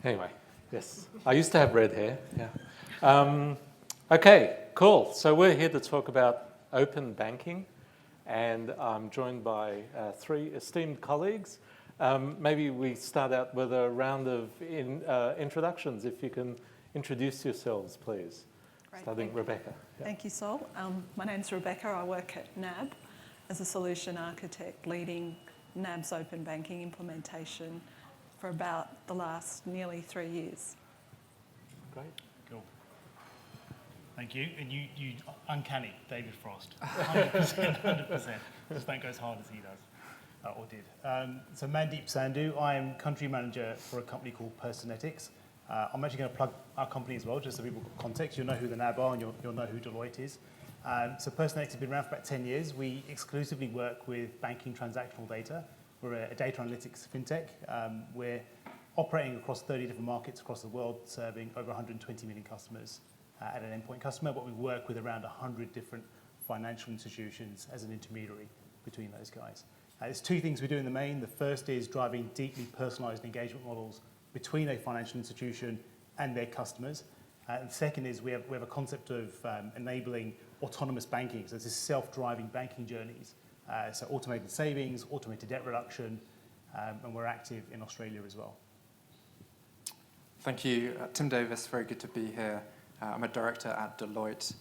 Anyway, yes. I used to have red hair, yeah. Okay, cool. So we're here to talk about open banking, and I'm joined by three esteemed colleagues. Maybe we start out with a round of introductions. If you can introduce yourselves, please. Great. Starting Rebecca. Yeah. Thank you, Sol. My name's Rebecca. I work at NAB as a solution architect leading NAB's open banking implementation for about the last nearly 3 years. Great. Cool. Thank you. And you uncanny, David Frost. 100%, 100%. Just don't go as hard as he does, or did. So Mandeep, Sandhu. I am country manager for a company called Personetics. I'm actually going to plug our company as well, just so people got context. You'll know who the NAB are and you'll know who Deloitte is. So Personetics has been around for about 10 years. We exclusively work with banking transactional data. We're a data analytics fintech. We're operating across 30 different markets across the world, serving over 120 million customers at an endpoint customer, but we work with around 100 different financial institutions as an intermediary between those guys. There's two things we do in the main. The first is driving deeply personalized engagement models between a financial institution and their customers. And the second is we have a concept of enabling autonomous banking. So this is self-driving banking journeys. So automated savings, automated debt reduction, and we're active in Australia as well. Thank you. Tim Davis, very good to be here. I'm a director at Deloitte,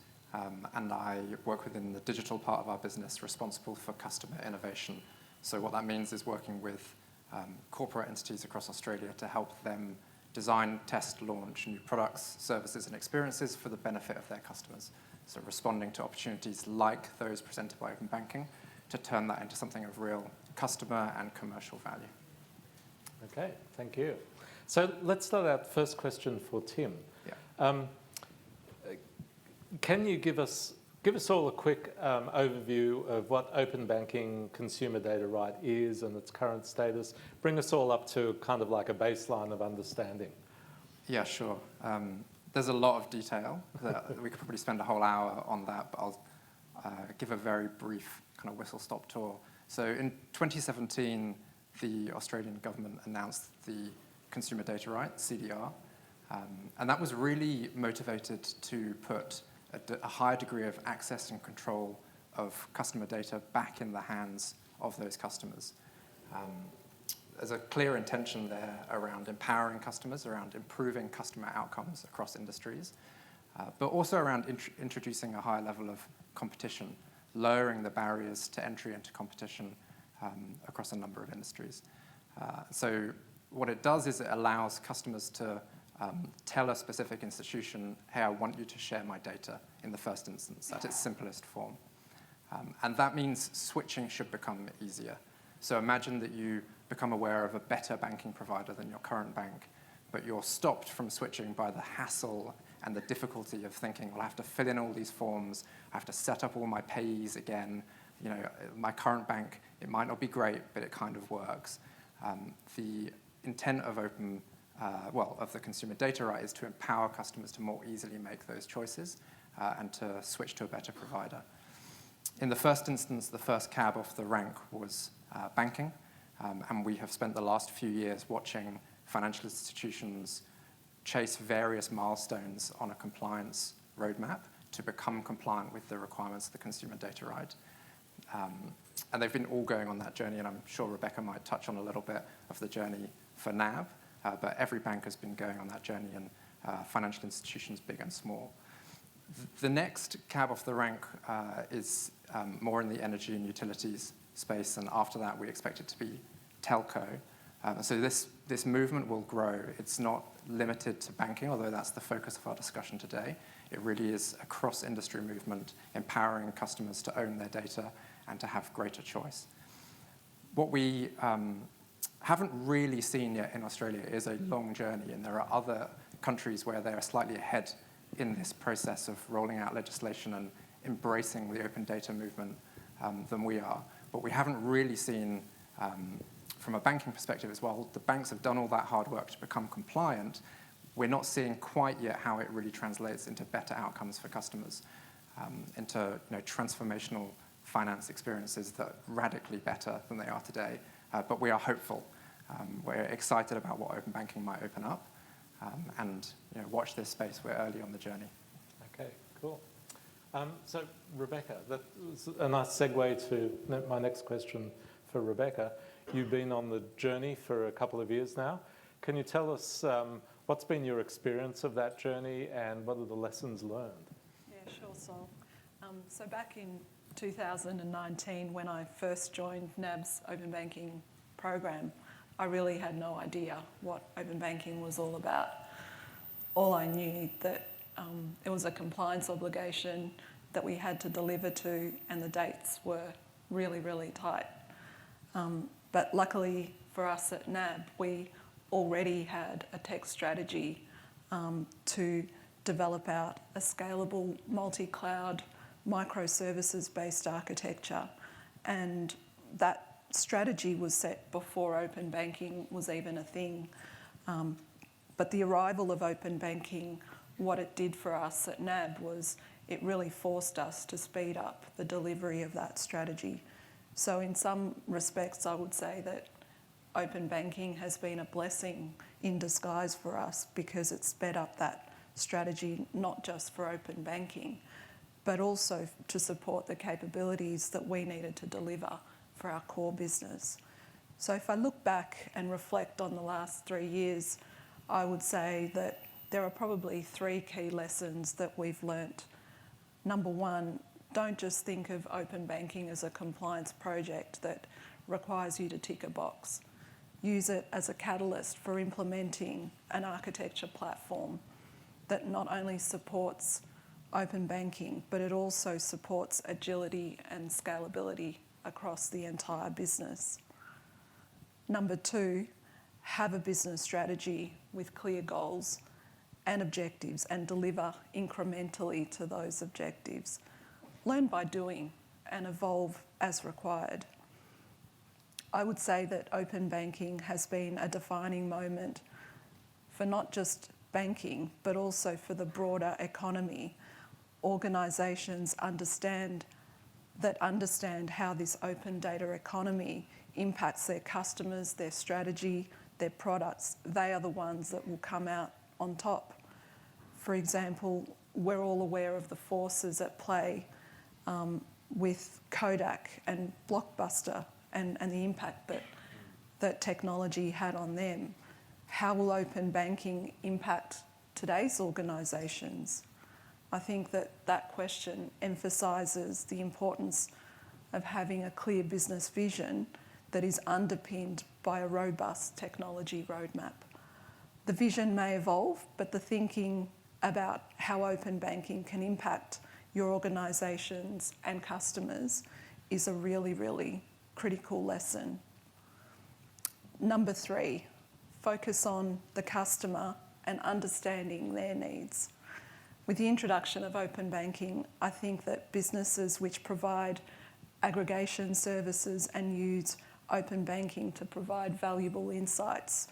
and I work within the digital part of our business responsible for customer innovation. So what that means is working with corporate entities across Australia to help them design, test, launch new products, services, and experiences for the benefit of their customers. So responding to opportunities like those presented by open banking to turn that into something of real customer and commercial value. Okay, thank you. So let's start out. First question for Tim. Yeah. Can you give us all a quick overview of what open banking consumer data right is and its current status? Bring us all up to kind of like a baseline of understanding. Yeah, sure. There's a lot of detail that we could probably spend a whole hour on that, but I'll give a very brief kind of whistle-stop tour. So in 2017, the Australian government announced the Consumer Data Right, CDR, and that was really motivated to put a higher degree of access and control of customer data back in the hands of those customers. There's a clear intention there around empowering customers, around improving customer outcomes across industries, but also around introducing a higher level of competition, lowering the barriers to entry into competition across a number of industries. So what it does is it allows customers to tell a specific institution, hey, I want you to share my data in the first instance, at its simplest form. And that means switching should become easier. So imagine that you become aware of a better banking provider than your current bank, but you're stopped from switching by the hassle and the difficulty of thinking, well, I have to fill in all these forms, I have to set up all my payees again. You know, my current bank, it might not be great, but it kind of works. The intent of of the consumer data right is to empower customers to more easily make those choices and to switch to a better provider. In the first instance, the first cab off the rank was banking, and we have spent the last few years watching financial institutions chase various milestones on a compliance roadmap to become compliant with the requirements of the consumer data right. And they've been all going on that journey, and I'm sure Rebecca might touch on a little bit of the journey for NAB, but every bank has been going on that journey, and financial institutions, big and small. The next cab off the rank is more in the energy and utilities space, and after that we expect it to be telco. So this movement will grow. It's not limited to banking, although that's the focus of our discussion today. It really is a cross-industry movement, empowering customers to own their data and to have greater choice. What we haven't really seen yet in Australia is a long journey, and there are other countries where they are slightly ahead in this process of rolling out legislation and embracing the open data movement than we are. But we haven't really seen, from a banking perspective as well, the banks have done all that hard work to become compliant. We're not seeing quite yet how it really translates into better outcomes for customers, into transformational finance experiences that are radically better than they are today. But we are hopeful. We're excited about what open banking might open up. and watch this space. We're early on the journey. Okay, cool. So Rebecca, that was a nice segue to my next question for Rebecca. You've been on the journey for a couple of years now. Can you tell us what's been your experience of that journey and what are the lessons learned? Yeah, sure, Sol. So back in 2019, when I first joined NAB's open banking program, I really had no idea what open banking was all about. All I knew that it was a compliance obligation that we had to deliver to, and the dates were really, really tight. But luckily for us at NAB, we already had a tech strategy to develop out a scalable multi-cloud microservices-based architecture, and that strategy was set before open banking was even a thing. But the arrival of open banking, what it did for us at NAB was it really forced us to speed up the delivery of that strategy. So in some respects, I would say that open banking has been a blessing in disguise for us, because it sped up that strategy, not just for open banking, but also to support the capabilities that we needed to deliver for our core business. So if I look back and reflect on the last 3 years, I would say that there are probably 3 key lessons that we've learnt. Number one, don't just think of open banking as a compliance project that requires you to tick a box. Use it as a catalyst for implementing an architecture platform that not only supports open banking, but it also supports agility and scalability across the entire business. Number two, have a business strategy with clear goals and objectives and deliver incrementally to those objectives. Learn by doing and evolve as required. I would say that open banking has been a defining moment for not just banking, but also for the broader economy. Organisations understand how this open data economy impacts their customers, their strategy, their products. They are the ones that will come out on top. For example, we're all aware of the forces at play with Kodak and Blockbuster and the impact that technology had on them. How will open banking impact today's organisations? I think that question emphasises the importance of having a clear business vision that is underpinned by a robust technology roadmap. The vision may evolve, but the thinking about how open banking can impact your organisations and customers is a really, really critical lesson. Number three, focus on the customer and understanding their needs. With the introduction of open banking, I think that businesses which provide aggregation services and use open banking to provide valuable insights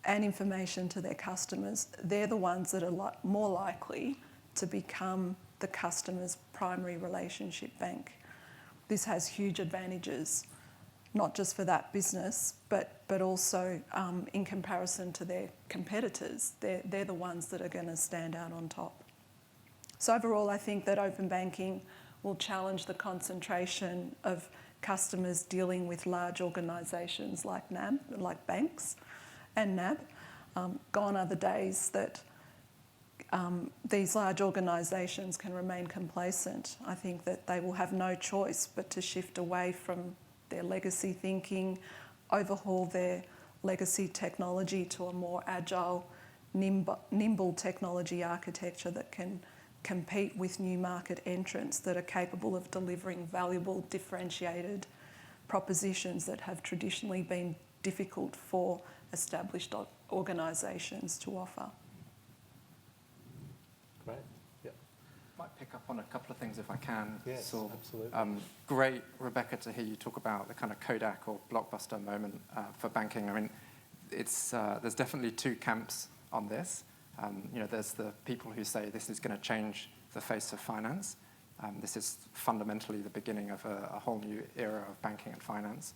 and information to their customers, they're the ones that are more likely to become the customer's primary relationship bank. This has huge advantages, not just for that business, but also in comparison to their competitors. They're the ones that are going to stand out on top. So overall, I think that open banking will challenge the concentration of customers dealing with large organisations like NAB, like banks and NAB. Gone are the days that these large organisations can remain complacent. I think that they will have no choice but to shift away from their legacy thinking, overhaul their legacy technology to a more agile, nimble technology architecture that can compete with new market entrants that are capable of delivering valuable, differentiated propositions that have traditionally been difficult for established organisations to offer. Great. Yeah. Might pick up on a couple of things if I can. Yes, so, absolutely. Great, Rebecca, to hear you talk about the kind of Kodak or Blockbuster moment for banking. I mean, there's definitely 2 camps on this. There's the people who say this is going to change the face of finance. This is fundamentally the beginning of a whole new era of banking and finance.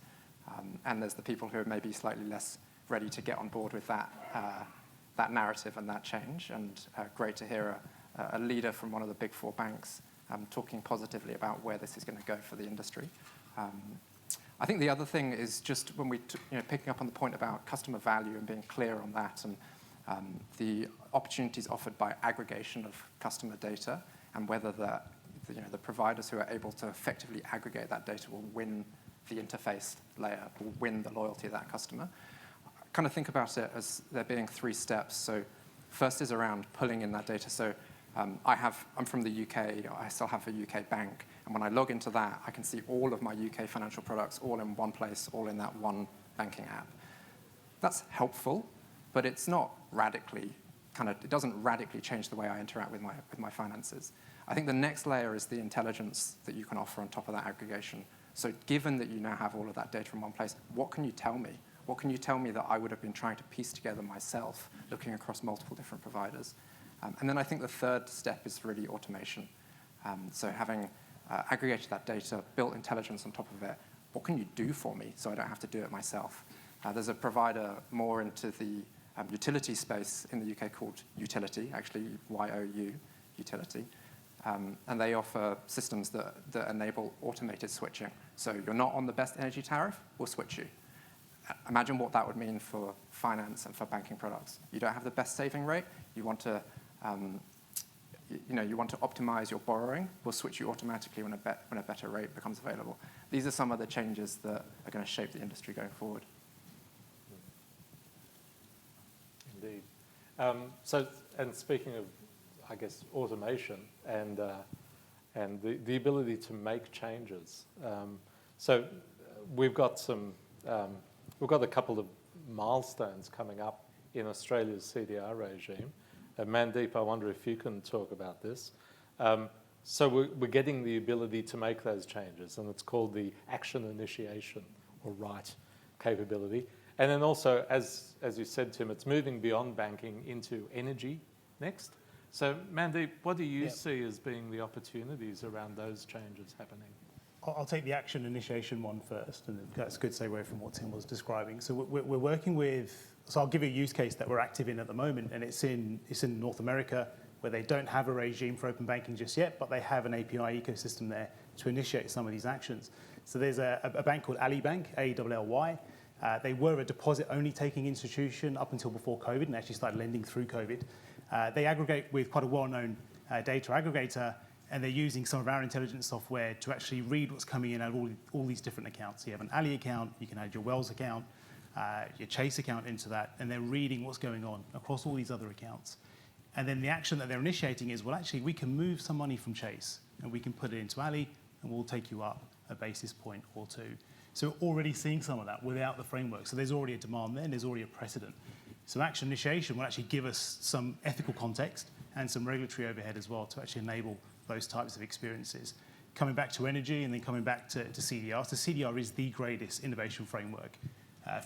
And there's the people who are maybe slightly less ready to get on board with that that narrative and that change. And great to hear a leader from one of the big four banks talking positively about where this is going to go for the industry. I think the other thing is just when picking up on the point about customer value and being clear on that, and the opportunities offered by aggregation of customer data, and whether the providers who are able to effectively aggregate that data will win the interface layer, will win the loyalty of that customer. I kind of think about it as there being 3 steps. So first is around pulling in that data. So I'm from the UK, I still have a UK bank, and when I log into that, I can see all of my UK financial products all in one place, all in that one banking app. That's helpful, but it's not radically, it doesn't radically change the way I interact with my finances. I think the next layer is the intelligence that you can offer on top of that aggregation. So given that you now have all of that data in one place, what can you tell me? What can you tell me that I would have been trying to piece together myself, looking across multiple different providers? And then I think the third step is really automation. So having aggregated that data, built intelligence on top of it, what can you do for me so I don't have to do it myself? There's a provider more into the utility space in the UK called Utility, actually YOU, Utility. And they offer systems that enable automated switching. So you're not on the best energy tariff, we'll switch you. Imagine what that would mean for finance and for banking products. You don't have the best saving rate, you want to optimize your borrowing, we'll switch you automatically when a better rate becomes available. These are some of the changes that are going to shape the industry going forward. Indeed. And speaking of, I guess, automation and the ability to make changes. So we've got a couple of milestones coming up in Australia's CDR regime. Mandeep, I wonder if you can talk about this. So we're getting the ability to make those changes, and it's called the action initiation or right capability. And then also, as you said, Tim, it's moving beyond banking into energy next. So Mandeep, what do you see as being the opportunities around those changes happening? I'll take the action initiation one first, and that's a good segue from what Tim was describing. So we're working with, so I'll give you a use case that we're active in at the moment, and it's in North America, where they don't have a regime for open banking just yet, but they have an API ecosystem there to initiate some of these actions. So there's a bank called Ally Bank, A-L-L-Y. They were a deposit-only taking institution up until before COVID, and actually started lending through COVID. They aggregate with quite a well-known data aggregator, and they're using some of our intelligence software to actually read what's coming in out of all these different accounts. So you have an Ally account, you can add your Wells account, your Chase account into that, and they're reading what's going on across all these other accounts. And then the action that they're initiating is, well, actually, we can move some money from Chase, and we can put it into Ally, and we'll take you up a basis point or two. So we're already seeing some of that without the framework. So there's already a demand there, and there's already a precedent. So action initiation will actually give us some ethical context and some regulatory overhead as well to actually enable those types of experiences. Coming back to energy and then coming back to CDR. So CDR is the greatest innovation framework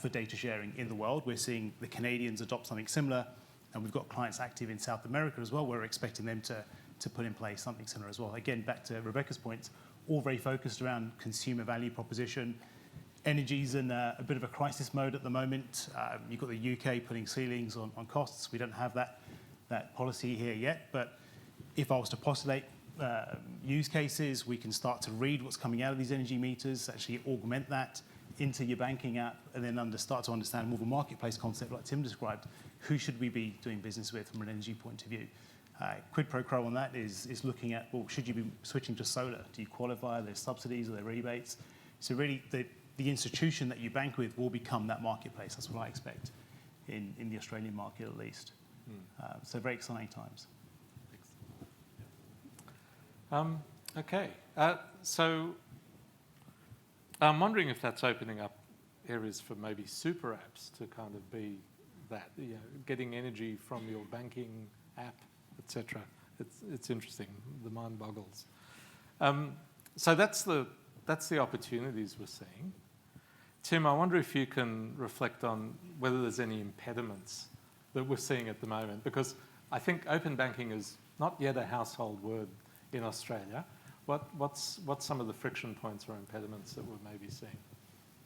for data sharing in the world. We're seeing the Canadians adopt something similar, and we've got clients active in South America as well. We're expecting them to put in place something similar as well. Again, back to Rebecca's point, all very focused around consumer value proposition. Energy's in a bit of a crisis mode at the moment. You've got the UK putting ceilings on costs. We don't have that policy here yet, but if I was to postulate use cases, we can start to read what's coming out of these energy meters, actually augment that into your banking app, and then start to understand more of a marketplace concept like Tim described. Who should we be doing business with from an energy point of view? Quid pro quo on that is looking at, well, should you be switching to solar? Do you qualify? Are there subsidies? Are there rebates? So really, the institution that you bank with will become that marketplace. That's what I expect in the Australian market at least. So very exciting times. Okay, so I'm wondering if that's opening up areas for maybe super apps to kind of be that, getting energy from your banking app, etc. It's interesting. The mind boggles. So that's the opportunities we're seeing. Tim, I wonder if you can reflect on whether there's any impediments that we're seeing at the moment, because I think open banking is not yet a household word in Australia. What's some of the friction points or impediments that we're maybe seeing?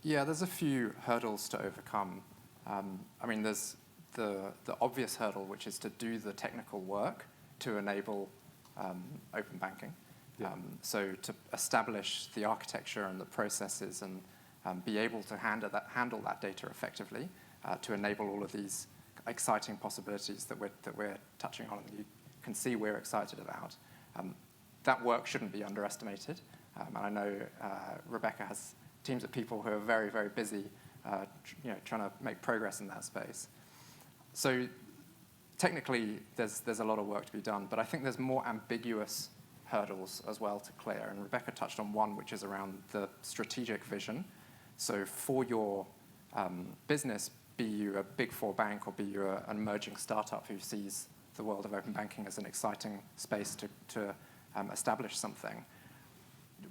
Yeah, there's a few hurdles to overcome. There's the obvious hurdle, which is to do the technical work to enable open banking. Yeah. So to establish the architecture and the processes and be able to handle that data effectively to enable all of these exciting possibilities that we're touching on and you can see we're excited about. That work shouldn't be underestimated. And I know Rebecca has teams of people who are very, very busy trying to make progress in that space. So technically, there's a lot of work to be done, but I think there's more ambiguous hurdles as well to clear. And Rebecca touched on one, which is around the strategic vision. So for your business, be you a big four bank or be you an emerging startup who sees the world of open banking as an exciting space to establish something,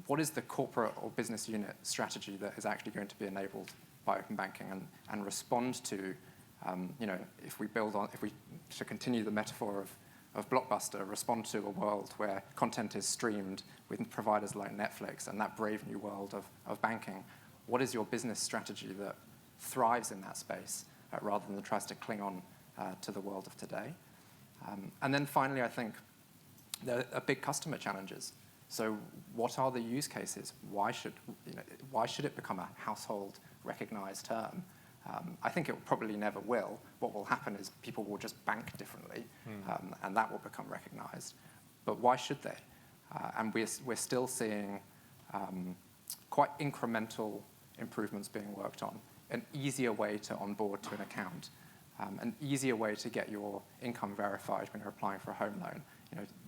what is the corporate or business unit strategy that is actually going to be enabled by open banking and respond to, if we to continue the metaphor of Blockbuster, respond to a world where content is streamed with providers like Netflix and that brave new world of banking, what is your business strategy that thrives in that space rather than tries to cling on to the world of today? And then finally, I think there are big customer challenges. So what are the use cases? Why should it become a household recognized term? I think it probably never will. What will happen is people will just bank differently, and that will become recognized. But why should they? And we're still seeing quite incremental improvements being worked on. An easier way to onboard to an account, an easier way to get your income verified when you're applying for a home loan.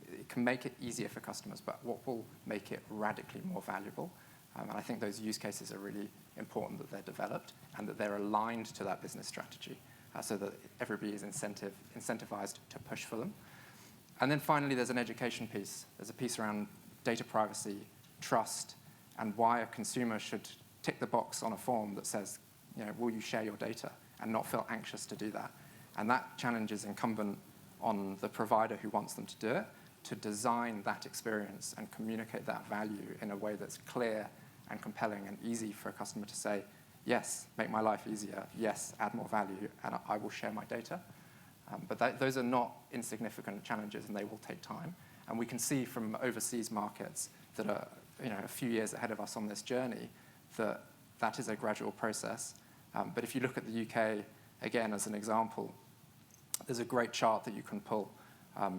It can make it easier for customers, but what will make it radically more valuable? And I think those use cases are really important that they're developed and that they're aligned to that business strategy so that everybody is incentivized to push for them. And then finally, there's an education piece. There's a piece around data privacy, trust, and why a consumer should tick the box on a form that says, will you share your data, and not feel anxious to do that. And that challenge is incumbent on the provider who wants them to do it, to design that experience and communicate that value in a way that's clear and compelling and easy for a customer to say, yes, make my life easier, yes, add more value, and I will share my data. But those are not insignificant challenges, and they will take time. And we can see from overseas markets that are a few years ahead of us on this journey that is a gradual process. But if you look at the UK, again, as an example, there's a great chart that you can pull.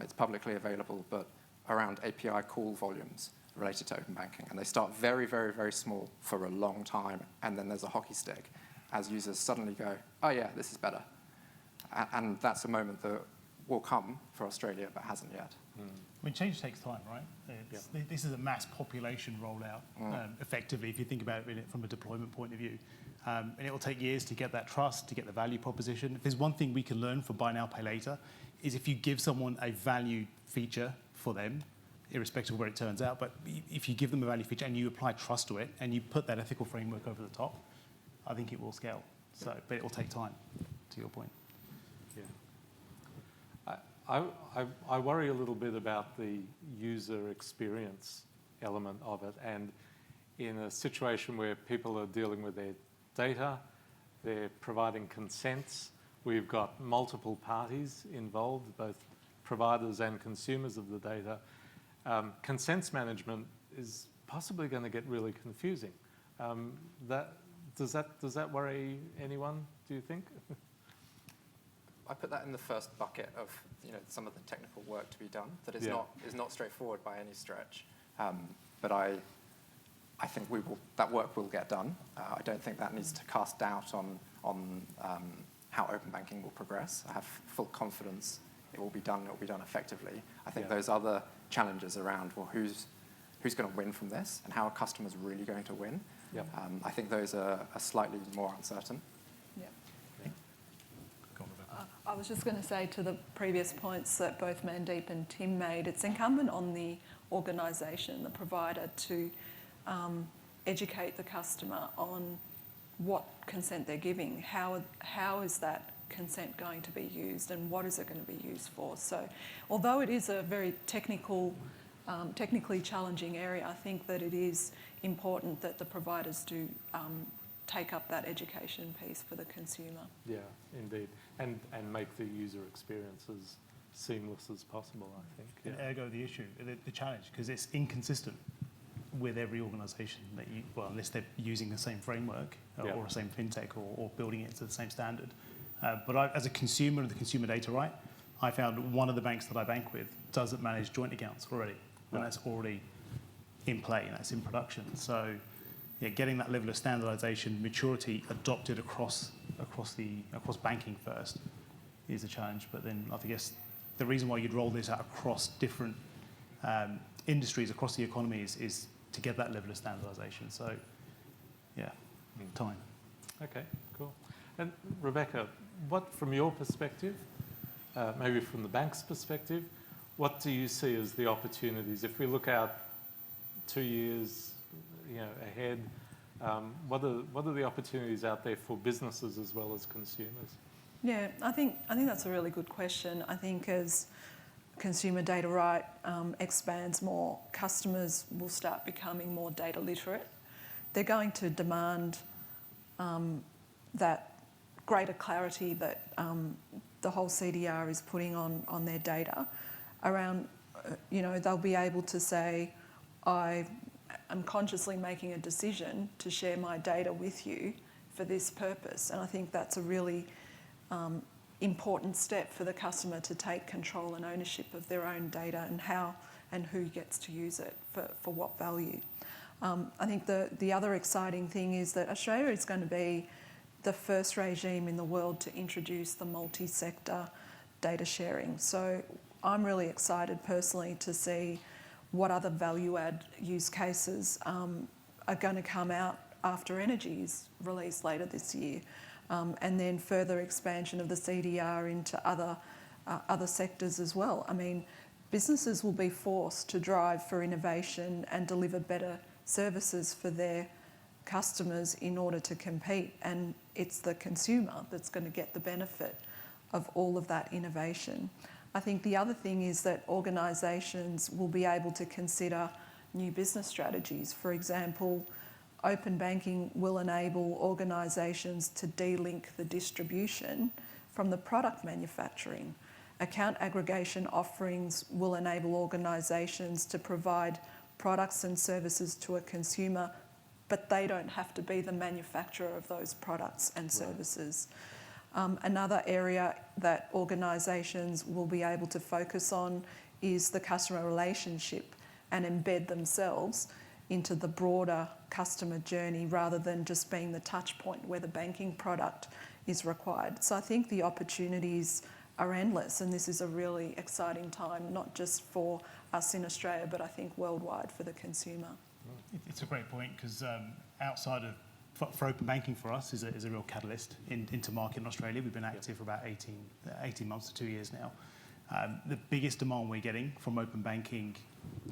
It's publicly available, but around API call volumes related to open banking. And they start very, very, very small for a long time, and then there's a hockey stick as users suddenly go, oh yeah, this is better. And that's a moment that will come for Australia, but hasn't yet. I mean, change takes time, right? This is a mass population rollout, effectively, if you think about it from a deployment point of view. And it will take years to get that trust, to get the value proposition. If there's one thing we can learn from Buy Now, Pay Later, is if you give someone a value feature for them, irrespective of where it turns out, but if you give them a value feature and you apply trust to it and you put that ethical framework over the top, I think it will scale. So, but it will take time, to your point. Yeah. I worry a little bit about the user experience element of it, and in a situation where people are dealing with their data, they're providing consents, we've got multiple parties involved, both providers and consumers of the data. Consents management is possibly going to get really confusing. Does that worry anyone, do you think? I put that in the first bucket of some of the technical work to be done that is not straightforward by any stretch. But I think that work will get done. I don't think that needs to cast doubt on how open banking will progress. I have full confidence it will be done. It will be done effectively. I think those other challenges around who's going to win from this and how are customers really going to win. Yep. I think those are slightly more uncertain. I was just going to say to the previous points that both Mandeep and Tim made, it's incumbent on the organisation, the provider, to educate the customer on what consent they're giving, how is that consent going to be used, and what is it going to be used for. So although it is a very technically challenging area, I think that it is important that the providers do take up that education piece for the consumer. Yeah, indeed. And make the user experience as seamless as possible, I think. And Yeah. ergo the issue, the challenge, because it's inconsistent with every organisation that unless they're using the same framework or the same fintech or building it to the same standard. But as a consumer of the consumer data right, I found one of the banks that I bank with doesn't manage joint accounts already, and that's already in play and that's in production. So, yeah, getting that level of standardisation, maturity adopted across banking first is a challenge. But then I guess the reason why you'd roll this out across different industries across the economy is to get that level of standardisation. So, yeah, time. Okay, cool. And Rebecca, what, from your perspective, maybe from the bank's perspective, what do you see as the opportunities? If we look out 2 years, ahead, what are the opportunities out there for businesses as well as consumers? Yeah, I think that's a really good question. I think as consumer data right expands more, customers will start becoming more data literate. They're going to demand that greater clarity that the whole CDR is putting on their data around, they'll be able to say, I'm consciously making a decision to share my data with you for this purpose. And I think that's a really important step for the customer to take control and ownership of their own data and how and who gets to use it for what value. I think the other exciting thing is that Australia is going to be the first regime in the world to introduce the multi-sector data sharing. So I'm really excited personally to see what other value-add use cases are going to come out after energy is released later this year. And then further expansion of the CDR into other sectors as well. I mean, businesses will be forced to drive for innovation and deliver better services for their customers in order to compete, and it's the consumer that's going to get the benefit of all of that innovation. I think the other thing is that organisations will be able to consider new business strategies. For example, open banking will enable organisations to de-link the distribution from the product manufacturing. Account aggregation offerings will enable organisations to provide products and services to a consumer, but they don't have to be the manufacturer of those products and services. Another area that organisations will be able to focus on is the customer relationship and embed themselves into the broader customer journey rather than just being the touch point where the banking product is required. So I think the opportunities are endless, and this is a really exciting time, not just for us in Australia, but I think worldwide for the consumer. It's a great point because outside of for open banking for us is a real catalyst into market in Australia. We've been active for about 18 months to 2 years now. The biggest demand we're getting from open banking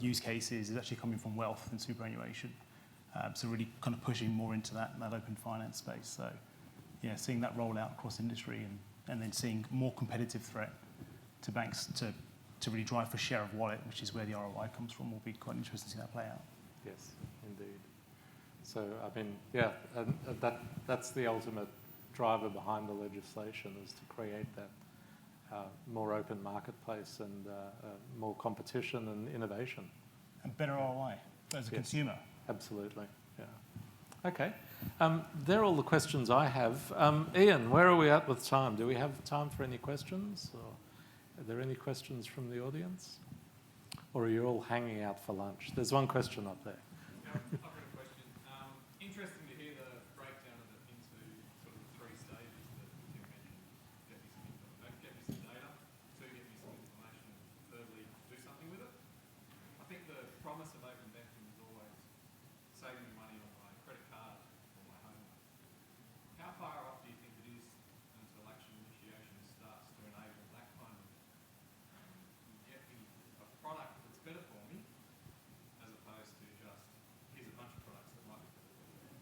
use cases is actually coming from wealth and superannuation. So really kind of pushing more into that open finance space. So yeah, seeing that roll out across industry and then seeing more competitive threat to banks to really drive for share of wallet, which is where the ROI comes from, will be quite interesting to see that play out. Yes, indeed. So, I mean, yeah, that's the ultimate driver behind the legislation, is to create that more open marketplace and more competition and innovation. And better ROI as a consumer. Absolutely, yeah. Okay, they're all the questions I have. Ian, where are we at with time? Do we have time for any questions? Or are there any questions from the audience? Or are you all hanging out for lunch? There's one question up there. Yeah, I've got a question. Interesting to hear the breakdown of it into sort of the 3 stages that you mentioned. Get me some data, 2, get me some information, and thirdly, do something with it. I think the promise of open banking is always saving me money on my credit card or my home loan. How far off do you think it is until actual initiation starts to enable that kind of get me a product that's better for me, as opposed to just here's a bunch of products that might be better for me?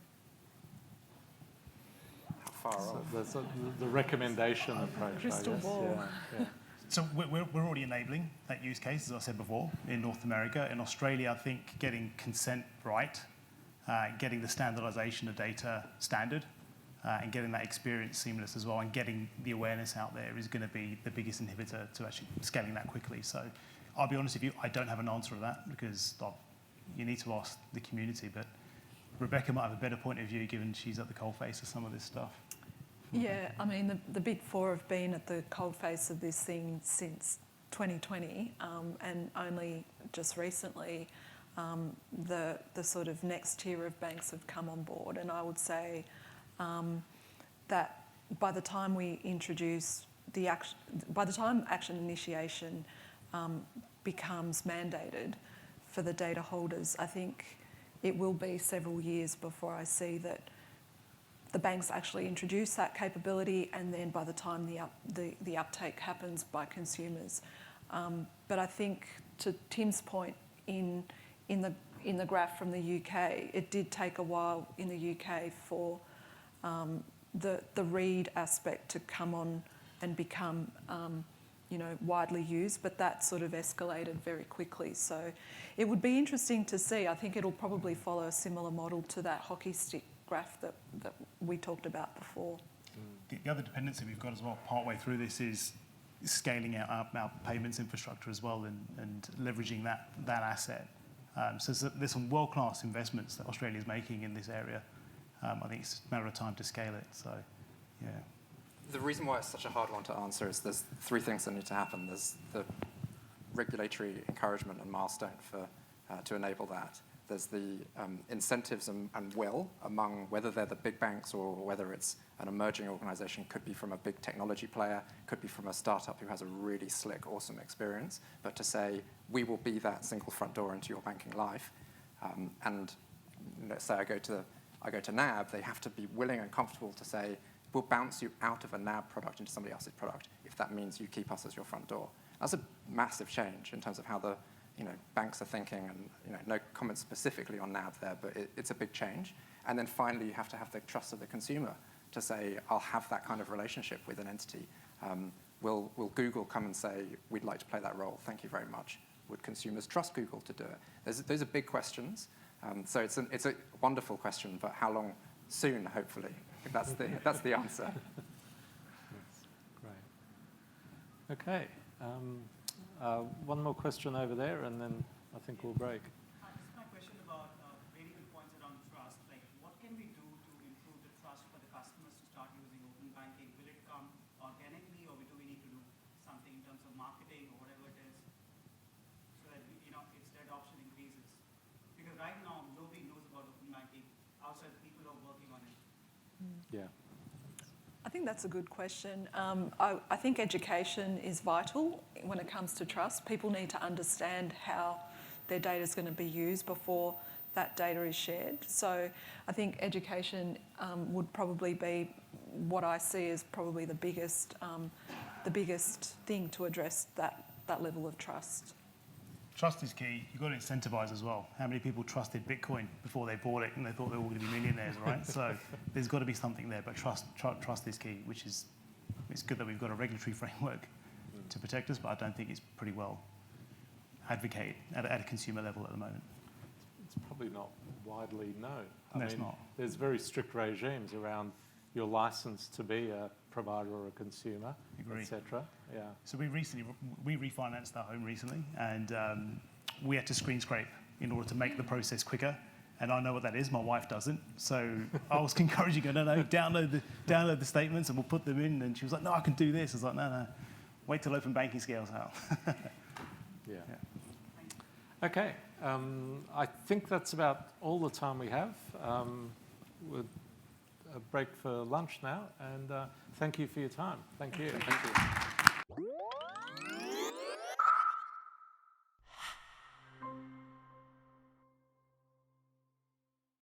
How far So off? there's the recommendation approach, Crystal I guess. ball. Yeah. So we're already enabling that use case, as I said before, in North America. In Australia, I think getting consent right getting the standardization of data standard, and getting that experience seamless as well, and getting the awareness out there is going to be the biggest inhibitor to actually scaling that quickly. So I'll be honest with you, I don't have an answer to that because you need to ask the community, but Rebecca might have a better point of view given she's at the coalface of some of this stuff. Yeah, I mean, the Big Four have been at the coalface of this thing since 2020, and only just recently the sort of next tier of banks have come on board. And I would say that by the time we introduce by the time action initiation becomes mandated for the data holders, I think it will be several years before I see that the banks actually introduce that capability, and then by the time the uptake happens by consumers. But I think to Tim's point, in the graph from the UK, it did take a while in the UK for the read aspect to come on and become widely used, but that sort of escalated very quickly. So it would be interesting to see. I think it'll probably follow a similar model to that hockey stick graph that we talked about before. The other dependency we've got as well partway through this is scaling out our payments infrastructure as well, and leveraging that asset. So there's some world-class investments that Australia is making in this area. I think it's a matter of time to scale it. So, yeah. The reason why it's such a hard one to answer is there's three things that need to happen. There's the regulatory encouragement and milestone to enable that. There's the incentives and will among whether they're the big banks or whether it's an emerging organization, could be from a big technology player, could be from a startup who has a really slick, awesome experience, but to say, we will be that single front door into your banking life. And let's say I go to NAB, they have to be willing and comfortable to say, we'll bounce you out of a NAB product into somebody else's product if that means you keep us as your front door. That's a massive change in terms of how the banks are thinking, and no comment specifically on NAB there, but it's a big change. And then finally, you have to have the trust of the consumer to say, I'll have that kind of relationship with an entity. Will Google come and say, we'd like to play that role? Thank you very much. Would consumers trust Google to do it? Those are big questions. So it's a wonderful question, but how long? Soon, hopefully. That's the answer. Great. Okay. One more question over there, and then I think we'll break. Just my question about very good points around trust. Like, what can we do to improve the trust for the customers to start using open banking? Will it come organically, or do we need to do something in terms of marketing or whatever it is, so that its adoption increases? Because right now nobody knows about open banking outside the people who are working on it. Yeah. I think that's a good question. I think education is vital when it comes to trust. People need to understand how their data is going to be used before that data is shared. So I think education would probably be what I see as probably the biggest thing to address that level of trust. Trust is key. You've got to incentivize as well. How many people trusted Bitcoin before they bought it and they thought they were all going to be millionaires, right? So there's got to be something there, but trust is key, which is, it's good that we've got a regulatory framework to protect us, but I don't think it's pretty well advocated at a consumer level at the moment. It's probably not widely known. It's not. There's very strict regimes around your license to be a provider or a consumer, etc. Yeah. So we refinanced our home recently, and we had to screen scrape in order to make the process quicker. And I know what that is. My wife doesn't. So I was encouraging her, no, download the statements and we'll put them in. And she was like, no, I can do this. I was like, no, wait till open banking scales out. Yeah. Okay. I think that's about all the time we have. We'll break for lunch now, and thank you for your time. Thank you. Thank you.